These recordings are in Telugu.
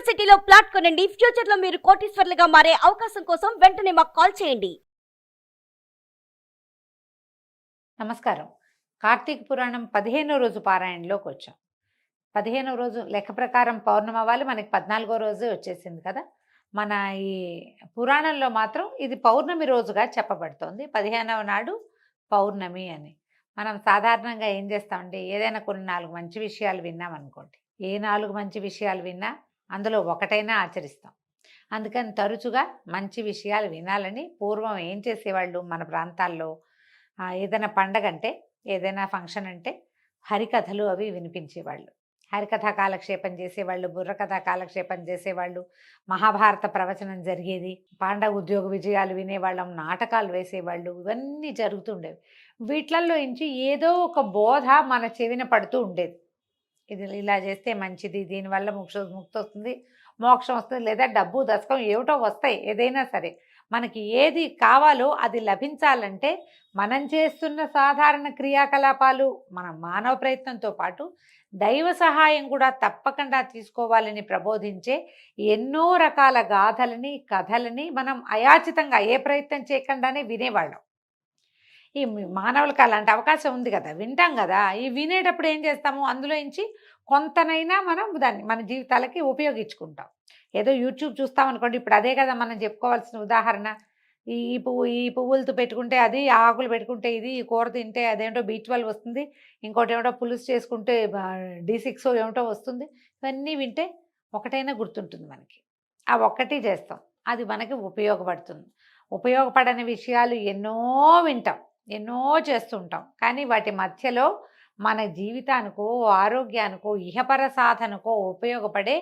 సిటీలో ప్లాట్ కొనండి. ఫ్యూచర్ లో మీరు కోటీశ్వర్లుగా మారే అవకాశం కోసం వెంటనే మాకు కాల్ చేయండి. నమస్కారం. కార్తీక పురాణం 15వ రోజు పారాయణలోకి వచ్చాం. 15వ రోజు లెక్క ప్రకారం పౌర్ణమి అవ్వాలి, మనకి 14వ రోజు వచ్చేసింది కదా. మన ఈ పురాణంలో మాత్రం ఇది పౌర్ణమి రోజుగా చెప్పబడుతోంది. 15వ నాడు పౌర్ణమి అని. మనం సాధారణంగా ఏం చేస్తామంటే ఏదైనా కొన్ని 4 మంచి విషయాలు విన్నామనుకోండి, ఏ 4 మంచి విషయాలు విన్నా అందులో ఒకటైనా ఆచరిస్తాం. అందుకని తరచుగా మంచి విషయాలు వినాలని పూర్వం ఏం చేసేవాళ్ళు మన ప్రాంతాల్లో, ఏదైనా పండగ అంటే, ఏదైనా ఫంక్షన్ అంటే హరికథలు అవి వినిపించేవాళ్ళు. హరికథ కాలక్షేపం చేసేవాళ్ళు, బుర్రకథ కాలక్షేపం చేసేవాళ్ళు, మహాభారత ప్రవచనం జరిగేది, పాండవ ఉద్యోగ విజయాలు వినేవాళ్ళం, నాటకాలు వేసేవాళ్ళు, ఇవన్నీ జరుగుతుండేవి. వీటిల్లో నుంచి ఏదో ఒక బోధ మన చెవిన పడుతూ ఉండేది. ఇది ఇలా చేస్తే మంచిది, దీనివల్ల ముక్తి వస్తుంది, మోక్షం వస్తుంది, లేదా డబ్బు దశకం ఏమిటో వస్తాయి. ఏదైనా సరే మనకి ఏది కావాలో అది లభించాలంటే మనం చేస్తున్న సాధారణ క్రియాకలాపాలు, మన మానవ ప్రయత్నంతో పాటు దైవ సహాయం కూడా తప్పకుండా తీసుకోవాలని ప్రబోధించే ఎన్నో రకాల గాథలని, కథలని మనం అయాచితంగా ఏ ప్రయత్నం చేయకుండానే వినేవాళ్ళం. ఈ మానవులకు అలాంటి అవకాశం ఉంది కదా, వింటాం కదా. ఈ వినేటప్పుడు ఏం చేస్తాము, అందులో నుంచి కొంతనైనా మనం దాన్ని మన జీవితాలకి ఉపయోగించుకుంటాం. ఏదో యూట్యూబ్ చూస్తామనుకోండి, ఇప్పుడు అదే కదా మనం చెప్పుకోవాల్సిన ఉదాహరణ. ఈ పువ్వులతో పెట్టుకుంటే అది, ఆకులు పెట్టుకుంటే ఇది, ఈ కూర తింటే అదేమిటో B12 వస్తుంది, ఇంకోటి ఏమిటో పులుసు చేసుకుంటే D6 ఏమిటో వస్తుంది. ఇవన్నీ వింటే ఒకటైనా గుర్తుంటుంది మనకి. ఆ ఒక్కటి చేస్తాం, అది మనకి ఉపయోగపడుతుంది. ఉపయోగపడని విషయాలు ఎన్నో వింటాం, ఎన్నో చేస్తుంటాం. కానీ వాటి మధ్యలో మన జీవితానికో, ఆరోగ్యానికో, ఇహపర సాధనకో ఉపయోగపడే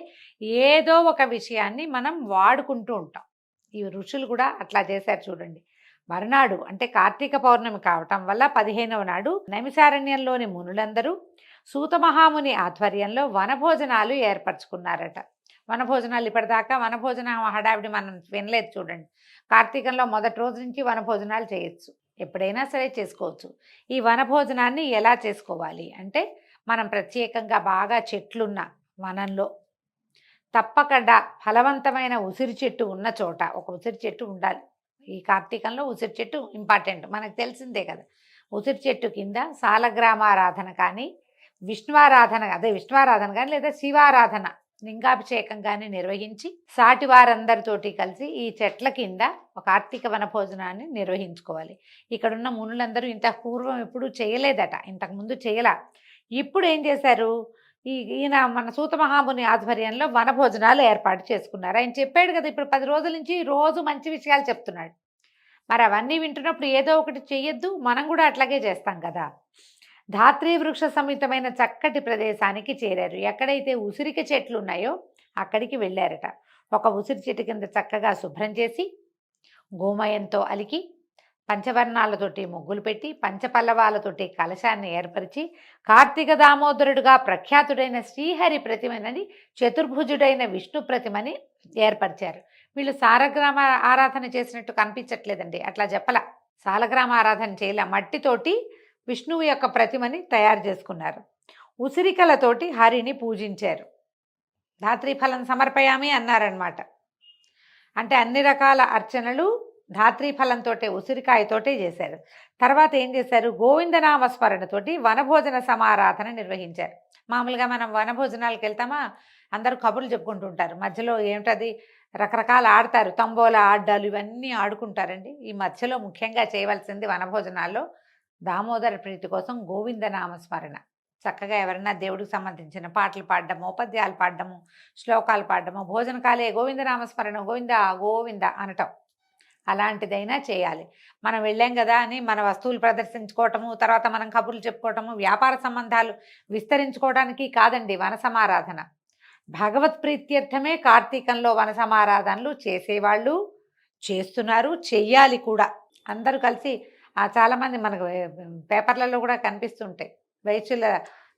ఏదో ఒక విషయాన్ని మనం వాడుకుంటూ ఉంటాం. ఈ ఋషులు కూడా అట్లా చేశారు చూడండి. మరునాడు అంటే కార్తీక పౌర్ణమి కావటం వల్ల 15వ నాడు నైమిషారణ్యంలోని మునులందరూ సూత మహాముని ఆధ్వర్యంలో వనభోజనాలు ఏర్పరచుకున్నారట. వనభోజనాలు ఇప్పటిదాకా వనభోజన హడావిడి మనం వినలేదు చూడండి. కార్తీకంలో మొదటి రోజు నుంచి వనభోజనాలు చేయొచ్చు, ఎప్పుడైనా సరే చేసుకోవచ్చు. ఈ వనభోజనాన్ని ఎలా చేసుకోవాలి అంటే, మనం ప్రత్యేకంగా బాగా చెట్లున్న వనంలో తప్పకుండా ఫలవంతమైన ఉసిరి చెట్టు ఉన్న చోట ఒక ఉసిరి చెట్టు ఉండాలి. ఈ కార్తీకంలో ఉసిరి చెట్టు ఇంపార్టెంట్, మనకు తెలిసిందే కదా. ఉసిరి చెట్టు కింద సాలగ్రామారాధన కానీ, విష్ణువారాధన కానీ, లేదా శివారాధన, లింగాభిషేకం కానీ నిర్వహించి సాటి వారందరితోటి కలిసి ఈ చెట్ల కింద ఒక కార్తీక వనభోజనాన్ని నిర్వహించుకోవాలి. ఇక్కడున్న మునులందరూ ఇంత పూర్వం ఎప్పుడు చేయలేదట, ఇంతకుముందు చేయలా. ఇప్పుడు ఏం చేశారు, ఈయన మన సూత మహాముని ఆధ్వర్యంలో వనభోజనాలు ఏర్పాటు చేసుకున్నారు. ఆయన చెప్పాడు కదా, ఇప్పుడు 10 రోజుల నుంచి రోజు మంచి విషయాలు చెప్తున్నాడు. మరి అవన్నీ వింటున్నప్పుడు ఏదో ఒకటి చెయ్యొద్దు, మనం కూడా అట్లాగే చేస్తాం కదా. ధాత్రీ వృక్ష సమితమైన చక్కటి ప్రదేశానికి చేరారు. ఎక్కడైతే ఉసిరిక చెట్లు ఉన్నాయో అక్కడికి వెళ్ళారట. ఒక ఉసిరి చెట్టు కింద చక్కగా శుభ్రం చేసి, గోమయంతో అలికి, పంచవర్ణాలతోటి ముగ్గులు పెట్టి, పంచపల్లవాలతోటి కలశాన్ని ఏర్పరిచి, కార్తీక దామోదరుడుగా ప్రఖ్యాతుడైన శ్రీహరి ప్రతిమని, చతుర్భుజుడైన విష్ణు ప్రతిమని ఏర్పరిచారు. వీళ్ళు సాలగ్రామ ఆరాధన చేసినట్టు కనిపించట్లేదండి, అట్లా చెప్పల. సాలగ్రామ ఆరాధన చేయలే, మట్టితోటి విష్ణువు యొక్క ప్రతిమని తయారు చేసుకున్నారు. ఉసిరికలతోటి హరిని పూజించారు. ధాత్రీ ఫలం సమర్పయామి అన్నారనమాట. అంటే అన్ని రకాల అర్చనలు ధాత్రీ ఫలంతో, ఉసిరికాయతోటే చేశారు. తర్వాత ఏం చేశారు, గోవిందనామస్మరణతోటి వనభోజన సమారాధన నిర్వహించారు. మామూలుగా మనం వనభోజనాలకు వెళ్తామా, అందరూ కబుర్లు చెప్పుకుంటూ ఉంటారు, మధ్యలో ఏమిటది రకరకాల ఆడతారు, తంబోలా ఆడ్డాలు, ఇవన్నీ ఆడుకుంటారండి. ఈ మధ్యలో ముఖ్యంగా చేయవలసింది వనభోజనాల్లో దామోదర ప్రీతి కోసం గోవిందనామస్మరణ. చక్కగా ఎవరైనా దేవుడికి సంబంధించిన పాటలు పాడడము, పద్యాలు పాడడము, శ్లోకాలు పాడడము, భోజనకాలే గోవిందనామస్మరణ, గోవింద గోవింద అనటం, అలాంటిదైనా చేయాలి. మనం వెళ్ళాం కదా అని మన వస్తువులు ప్రదర్శించుకోవటము, తర్వాత మనం కబుర్లు చెప్పుకోవటము, వ్యాపార సంబంధాలు విస్తరించుకోవడానికి కాదండి వన సమారాధన. భగవత్ ప్రీత్యర్థమే కార్తీకంలో వన సమారాధనలు చేసేవాళ్ళు చేస్తున్నారు, చెయ్యాలి కూడా. అందరూ కలిసి చాలామంది మనకు పేపర్లలో కూడా కనిపిస్తుంటాయి, వైశ్యుల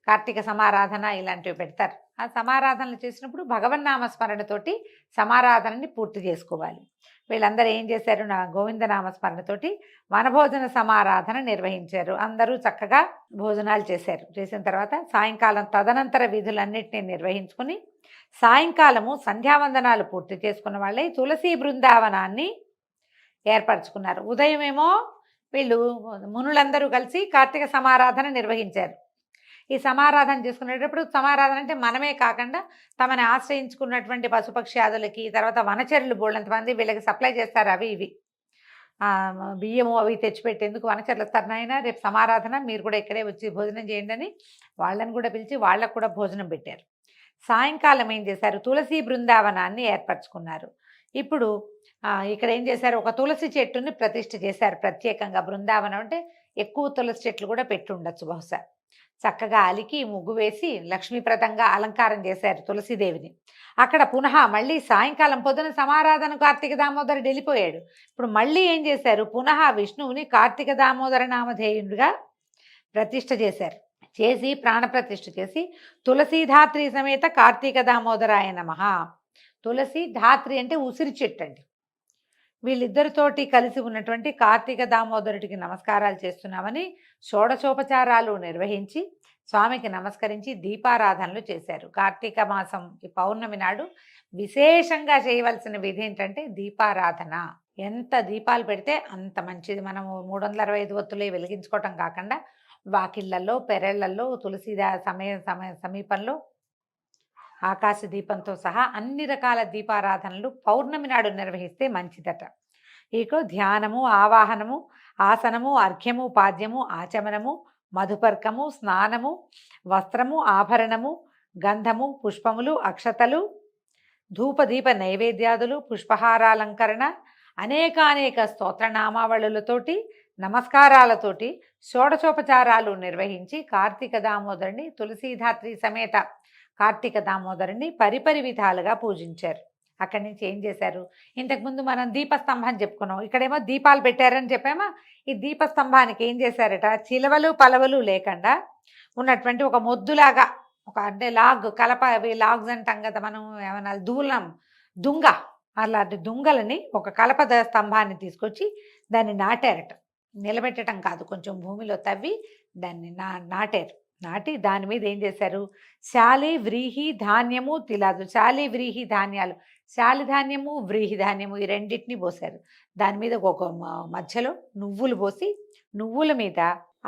కార్తీక సమారాధన ఇలాంటివి పెడతారు. ఆ సమారాధనలు చేసినప్పుడు భగవన్నామస్మరణతోటి సమారాధనని పూర్తి చేసుకోవాలి. వీళ్ళందరూ ఏం చేశారు, నా గోవిందనామస్మరణతోటి వనభోజన సమారాధన నిర్వహించారు. అందరూ చక్కగా భోజనాలు చేశారు. చేసిన తర్వాత సాయంకాలం తదనంతర విధులన్నింటినీ నిర్వహించుకుని సాయంకాలము సంధ్యావందనాలు పూర్తి చేసుకున్న వాళ్ళే తులసి బృందావనాన్ని ఏర్పరచుకున్నారు. ఉదయమేమో వీళ్ళు మునులందరూ కలిసి కార్తీక సమారాధన నిర్వహించారు. ఈ సమారాధన చేసుకునేటప్పుడు, సమారాధన అంటే మనమే కాకుండా తమని ఆశ్రయించుకున్నటువంటి పశుపక్ష్యాదులకి, తర్వాత వనచరులు బోళ్ళంతమంది వీళ్ళకి సప్లై చేస్తారు అవి ఇవి బియ్యము అవి తెచ్చిపెట్టేందుకు వనచరులు వస్తారు. నాయన రేపు సమారాధన, మీరు కూడా ఇక్కడే వచ్చి భోజనం చేయండి అని వాళ్ళని కూడా పిలిచి వాళ్ళకు కూడా భోజనం పెట్టారు. సాయంకాలం ఏం చేశారు, తులసి బృందావనాన్ని ఏర్పరచుకున్నారు. ఇప్పుడు ఇక్కడ ఏం చేశారు, ఒక తులసి చెట్టుని ప్రతిష్ఠ చేశారు ప్రత్యేకంగా. బృందావనం అంటే ఎక్కువ తులసి చెట్లు కూడా పెట్టి ఉండొచ్చు బహుశా. చక్కగా అలికి ముగ్గు వేసి లక్ష్మీప్రదంగా అలంకారం చేశారు తులసీదేవిని. అక్కడ పునః మళ్ళీ సాయంకాలం పొద్దున సమారాధన కార్తీక దామోదరుడు వెళ్ళిపోయాడు. ఇప్పుడు మళ్ళీ ఏం చేశారు, పునః విష్ణువుని కార్తీక దామోదర నామధేయుడిగా ప్రతిష్ఠ చేశారు. చేసి ప్రాణప్రతిష్ఠ చేసి తులసీధాత్రి సమేత కార్తీక దామోదరాయ నమః. తులసి ధాత్రి అంటే ఉసిరి చెట్టు అండి. వీళ్ళిద్దరితోటి కలిసి ఉన్నటువంటి కార్తీక దామోదరుడికి నమస్కారాలు చేస్తున్నామని షోడశోపచారాలు నిర్వహించి స్వామికి నమస్కరించి దీపారాధనలు చేశారు. కార్తీక మాసం ఈ పౌర్ణమి నాడు విశేషంగా చేయవలసిన విధి ఏంటంటే దీపారాధన. ఎంత దీపాలు పెడితే అంత మంచిది. మనము 365 ఒత్తులే వెలిగించుకోవటం కాకుండా వాకిళ్లలో, పెరళ్లలో, తులసిదా సమీపంలో ఆకాశ దీపంతో సహా అన్ని రకాల దీపారాధనలు పౌర్ణమి నాడు నిర్వహిస్తే మంచిదట. ఇక ధ్యానము, ఆవాహనము, ఆసనము, అర్ఘ్యము, పాద్యము, ఆచమనము, మధుపర్కము, స్నానము, వస్త్రము, ఆభరణము, గంధము, పుష్పములు, అక్షతలు, ధూపదీప నైవేద్యాదులు, పుష్పహారాలంకరణ, అనేకానేక స్తోత్రనామావళులతోటి, నమస్కారాలతోటి షోడశోపచారాలు నిర్వహించి కార్తీక దామోదరుని, తులసీధాత్రి సమేత కార్తీక దామోదరుని పరిపరి విధాలుగా పూజించారు. అక్కడి నుంచి ఏం చేశారు, ఇంతకుముందు మనం దీపస్తంభం చెప్పుకున్నాం, ఇక్కడేమో దీపాలు పెట్టారని చెప్పామా. ఈ దీపస్తంభానికి ఏం చేశారట, చిలవలు పలవలు లేకుండా ఉన్నటువంటి ఒక మొద్దులాగా, ఒక అంటే లాగ్ కలప, అవి లాగ్స్ అంటాం కదా మనం, ఏమన్నా దుంగ, అలాంటి దుంగలని ఒక కలప స్తంభాన్ని తీసుకొచ్చి దాన్ని నాటారట. నిలబెట్టడం కాదు, కొంచెం భూమిలో తవ్వి దాన్ని నాటారు. నాటి దాని మీద ఏం చేశారు, శాలి, వ్రీహి, ధాన్యము, తిలాదు. శాలి, వ్రీహి ధాన్యాలు, శాలి ధాన్యము, వ్రీహి ధాన్యము ఈ రెండింటినీ పోసారు. దాని మీద ఒక మధ్యలో నువ్వులు పోసి, నువ్వుల మీద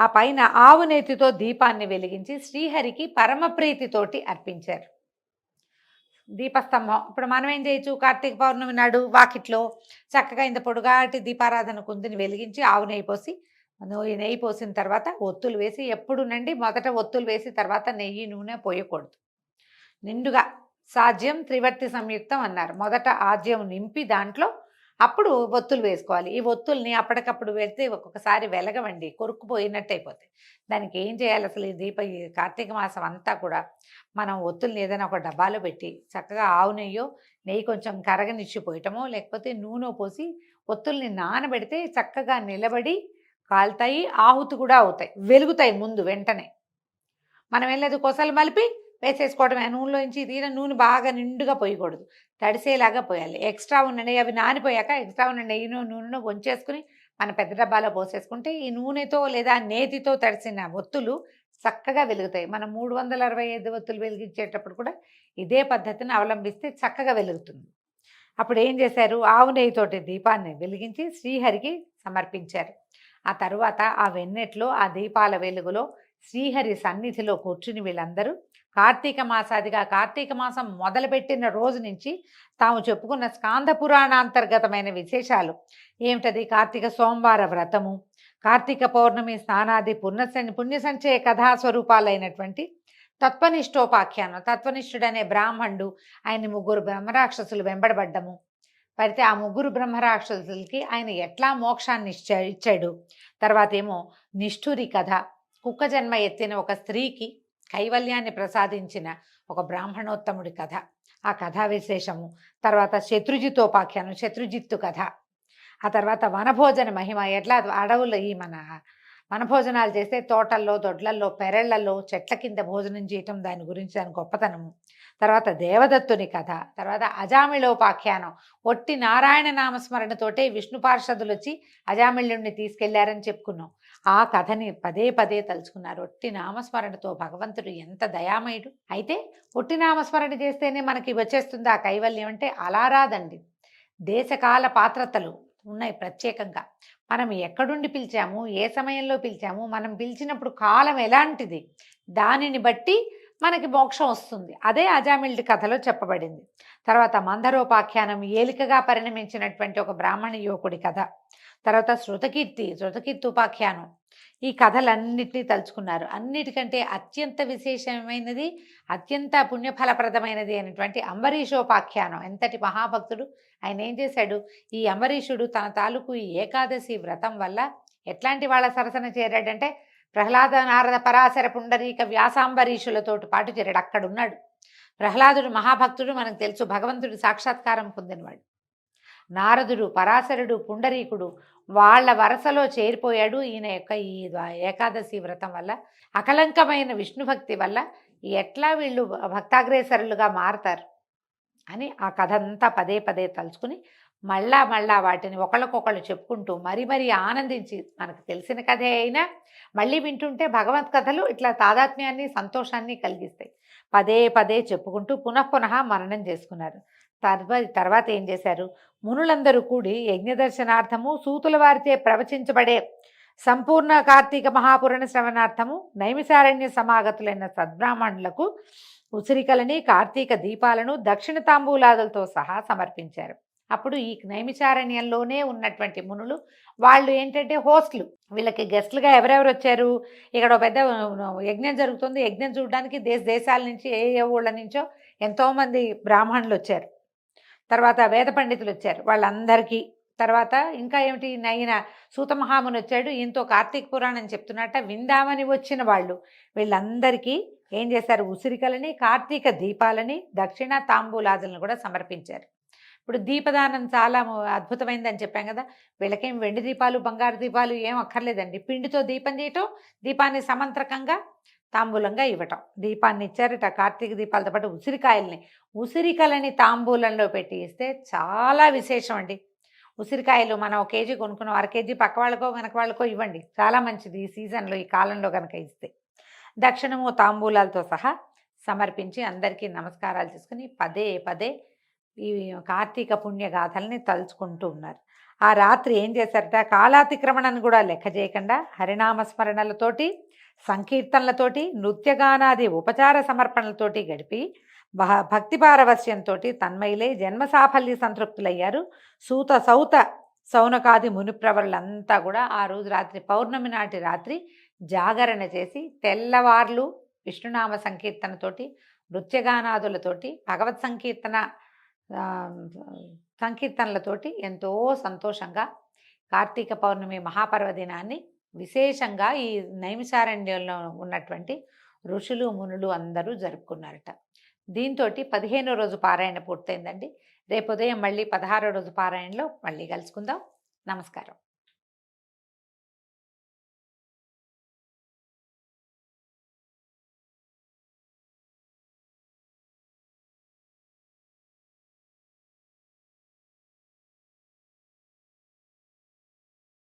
ఆ పైన ఆవు నేతితో దీపాన్ని వెలిగించి శ్రీహరికి పరమప్రీతితోటి అర్పించారు. దీపస్తంభం ఇప్పుడు మనం ఏం చేయొచ్చు, కార్తీక పౌర్ణమి నాడు వాకిట్లో చక్కగా ఇంత పొడుగాటి దీపారాధన కుందిని వెలిగించి ఆవు నెయ్యి పోసి, నెయ్యి పోసిన తర్వాత ఒత్తులు వేసి, ఎప్పుడునండి మొదట ఒత్తులు వేసి తర్వాత నెయ్యి నూనె పోయకూడదు. నిండుగా సాధ్యం త్రివర్తి సంయుక్తం అన్నారు. మొదట ఆజ్యం నింపి దాంట్లో అప్పుడు ఒత్తులు వేసుకోవాలి. ఈ ఒత్తుల్ని అప్పటికప్పుడు వెళ్తే ఒక్కొక్కసారి వెలగవండి, కొరుక్కుపోయినట్టు అయిపోతాయి. దానికి ఏం చేయాలి, అసలు ఈ కార్తీక మాసం అంతా కూడా మనం ఒత్తుల్ని ఏదైనా ఒక డబ్బాలో పెట్టి చక్కగా ఆవు నెయ్యి కొంచెం కరగనిచ్చిపోయటమో, లేకపోతే నూనె పోసి ఒత్తుల్ని నానబెడితే చక్కగా నిలబడి కాలుతాయి, ఆహుతి కూడా అవుతాయి, వెలుగుతాయి ముందు వెంటనే. మనం ఏం లేదు, కొసలు మలిపి వేసేసుకోవడమే. నూనెలోంచి తీర నూనె బాగా నిండుగా పోయకూడదు, తడిసేలాగా పోయాలి. ఎక్స్ట్రా ఉన్న నెయ్యి అవి నానిపోయాక ఎక్స్ట్రా ఉన్న నెయ్యినో నూనెనో వంచేసుకుని మన పెద్ద డబ్బాలో పోసేసుకుంటే ఈ నూనెతో లేదా నేతితో తడిసిన ఒత్తులు చక్కగా వెలుగుతాయి. మనం 365 ఒత్తులు వెలిగించేటప్పుడు కూడా ఇదే పద్ధతిని అవలంబిస్తే చక్కగా వెలుగుతుంది. అప్పుడు ఏం చేశారు, ఆవు నెయ్యితోటి దీపాన్ని వెలిగించి శ్రీహరికి సమర్పించారు. ఆ తరువాత ఆ వెన్నెట్లో ఆ దీపాల వెలుగులో శ్రీహరి సన్నిధిలో కూర్చుని వీళ్ళందరూ కార్తీక మాసాదిగా, కార్తీక మాసం మొదలుపెట్టిన రోజు నుంచి తాము చెప్పుకున్న స్కాంద పురాణాంతర్గతమైన విశేషాలు ఏమిటది, కార్తీక సోమవార వ్రతము, కార్తీక పౌర్ణమి స్నానాది పుణ్యసంచయ కథాస్వరూపాలైనటువంటి తత్వనిష్టోపాఖ్యానం. తత్వనిష్ఠుడనే బ్రాహ్మణుడు, ఆయన 3 బ్రహ్మరాక్షసులు వెంబడబడ్డము, పడితే ఆ 3 బ్రహ్మరాక్షసులకి ఆయన ఎట్లా మోక్షాన్ని ఇచ్చాడు. తర్వాత ఏమో నిష్ఠురి కథ, కుక్క జన్మ ఎత్తిన ఒక స్త్రీకి కైవల్యాన్ని ప్రసాదించిన ఒక బ్రాహ్మణోత్తముడి కథ, ఆ కథా విశేషము. తర్వాత శత్రుజితోపాఖ్యానం, శత్రుజిత్తు కథ. ఆ తర్వాత వనభోజన మహిమ, ఎట్లా అడవుల్లో ఈ మన వనభోజనాలు చేస్తే తోటల్లో, దొడ్లల్లో, పెరళ్లలో, చెట్ల కింద భోజనం చేయటం, దాని గురించి దాని గొప్పతనము. తర్వాత దేవదత్తుని కథ. తర్వాత అజామిళోపాఖ్యానం, ఒట్టి నారాయణ నామస్మరణతోటే విష్ణు పార్షదులు వచ్చి అజామిళుణ్ణి తీసుకెళ్లారని చెప్పుకున్నాం. ఆ కథని పదే పదే తలుచుకున్నారు. ఒట్టి నామస్మరణతో భగవంతుడు ఎంత దయామయుడు. అయితే ఒట్టి నామస్మరణ చేస్తేనే మనకి వచ్చేస్తుంది ఆ కైవల్యం అంటే అలా రాదండి. దేశకాల పాత్రతలు ఉన్నాయి ప్రత్యేకంగా. మనం ఎక్కడుండి పిలిచాము, ఏ సమయంలో పిలిచాము, మనం పిలిచినప్పుడు కాలం ఎలాంటిది, దానిని బట్టి మనకి మోక్షం వస్తుంది. అదే అజామిళుడి కథలో చెప్పబడింది. తర్వాత మందరోపాఖ్యానం, ఏలికగా పరిణమించినటువంటి ఒక బ్రాహ్మణ యువకుడి కథ. తర్వాత శృతకీర్తి ఉపాఖ్యానం. ఈ కథలన్నిటినీ తలుచుకున్నారు. అన్నిటికంటే అత్యంత విశేషమైనది, అత్యంత పుణ్యఫలప్రదమైనది అయినటువంటి అంబరీషోపాఖ్యానం. ఎంతటి మహాభక్తుడు! ఆయన ఏం చేశాడు, ఈ అంబరీషుడు తన తాలూకు ఈ ఏకాదశి వ్రతం వల్ల ఎట్లాంటి వాళ్ళ సరసన చేరాడంటే ప్రహ్లాద నారద పరాశర పుండరీక వ్యాసాంబరీషులతోటి పాటు చేరాడు. అక్కడున్నాడు. ప్రహ్లాదుడు మహాభక్తుడు, మనకు తెలుసు, భగవంతుడు సాక్షాత్కారం పొందినవాడు. నారదుడు, పరాశరుడు, పుండరీకుడు వాళ్ళ వరసలో చేరిపోయాడు. ఈయన యొక్క ఈ ఏకాదశి వ్రతం వల్ల, అకలంకమైన విష్ణు భక్తి వల్ల ఎట్లా వీళ్ళు భక్తాగ్రేసరులుగా మారతారు అని ఆ కథ అంతా పదే పదే తలుచుకుని మళ్ళా వాటిని ఒకళ్ళకొకళ్ళు చెప్పుకుంటూ మరీ ఆనందించి, మనకు తెలిసిన కథే అయినా మళ్ళీ వింటుంటే భగవత్ కథలు ఇట్లా తాదాత్మ్యాన్ని, సంతోషాన్ని కలిగిస్తాయి. పదే పదే చెప్పుకుంటూ పునః మననం చేసుకున్నారు. తర్వాత ఏం చేశారు, మునులందరూ కూడి యజ్ఞదర్శనార్థము, సూతుల వారిచే ప్రవచించబడే సంపూర్ణ కార్తీక మహాపురాణ శ్రవణార్థము నైమిషారణ్య సమాగతులైన సద్బ్రాహ్మణులకు ఉసిరికలని, కార్తీక దీపాలను, దక్షిణ తాంబూలాదులతో సహా సమర్పించారు. అప్పుడు ఈ నైమిషారణ్యంలోనే ఉన్నటువంటి మునులు, వాళ్ళు ఏంటంటే హోస్ట్లు, వీళ్ళకి గెస్ట్లుగా ఎవరెవరు వచ్చారు, ఇక్కడ పెద్ద యజ్ఞం జరుగుతుంది, యజ్ఞం చూడడానికి దేశాల నుంచి ఏ ఊళ్ళ నుంచో ఎంతోమంది బ్రాహ్మణులు వచ్చారు. తర్వాత వేద పండితులు వచ్చారు, వాళ్ళందరికీ. తర్వాత ఇంకా ఏమిటి, నైన సూతమహాముని వచ్చాడు, ఈయనతో కార్తీక పురాణం చెప్తున్నట్ట విందామని వచ్చిన వాళ్ళు. వీళ్ళందరికీ ఏం చేశారు, ఉసిరికలని, కార్తీక దీపాలని, దక్షిణ తాంబూలాదులను కూడా సమర్పించారు. ఇప్పుడు దీపదానం చాలా అద్భుతమైందని చెప్పాం కదా. వీళ్ళకేం వెండి దీపాలు, బంగారు దీపాలు ఏం అక్కర్లేదండి. పిండితో దీపం చేయటం, దీపాన్ని సమంత్రకంగా తాంబూలంగా ఇవ్వటం. దీపాన్ని ఇచ్చారట, కార్తీక దీపాలతో పాటు ఉసిరికలని తాంబూలంలో పెట్టి ఇస్తే చాలా విశేషం అండి. ఉసిరికాయలు మనం 1 కేజీ కొనుక్కున్నాం, 1/2 కేజీ పక్క వాళ్ళకో వెనక వాళ్ళకో ఇవ్వండి, చాలా మంచిది ఈ సీజన్లో, ఈ కాలంలో కనుక ఇస్తే. దక్షిణము తాంబూలాలతో సహా సమర్పించి అందరికీ నమస్కారాలు చేసుకుని పదే పదే ఈ కార్తీక పుణ్యగాథల్ని తలుచుకుంటూ ఉన్నారు. ఆ రాత్రి ఏం చేశారట, కాలాతిక్రమణను కూడా లెక్క చేయకుండా హరినామస్మరణలతోటి, సంకీర్తనలతోటి, నృత్యగానాది ఉపచార సమర్పణలతోటి గడిపి భక్తి పారవస్యంతో తన్మయులై జన్మ సాఫల్య సంతృప్తులయ్యారు. సౌత సౌనకాది మునిప్రవరులంతా కూడా ఆ రోజు రాత్రి, పౌర్ణమి నాటి రాత్రి జాగరణ చేసి తెల్లవార్లు విష్ణునామ సంకీర్తనతోటి, నృత్యగానాదులతోటి, భగవత్ సంకీర్తనలతోటి ఎంతో సంతోషంగా కార్తీక పౌర్ణమి మహాపర్వదినాన్ని విశేషంగా ఈ నైమిషారణ్యంలో ఉన్నటువంటి ఋషులు, మునులు అందరూ జరుపుకున్నారట. దీంతో 15వ రోజు పారాయణ పూర్తయిందండి. రేపు ఉదయం మళ్ళీ 16వ రోజు పారాయణలో మళ్ళీ కలుసుకుందాం. నమస్కారం.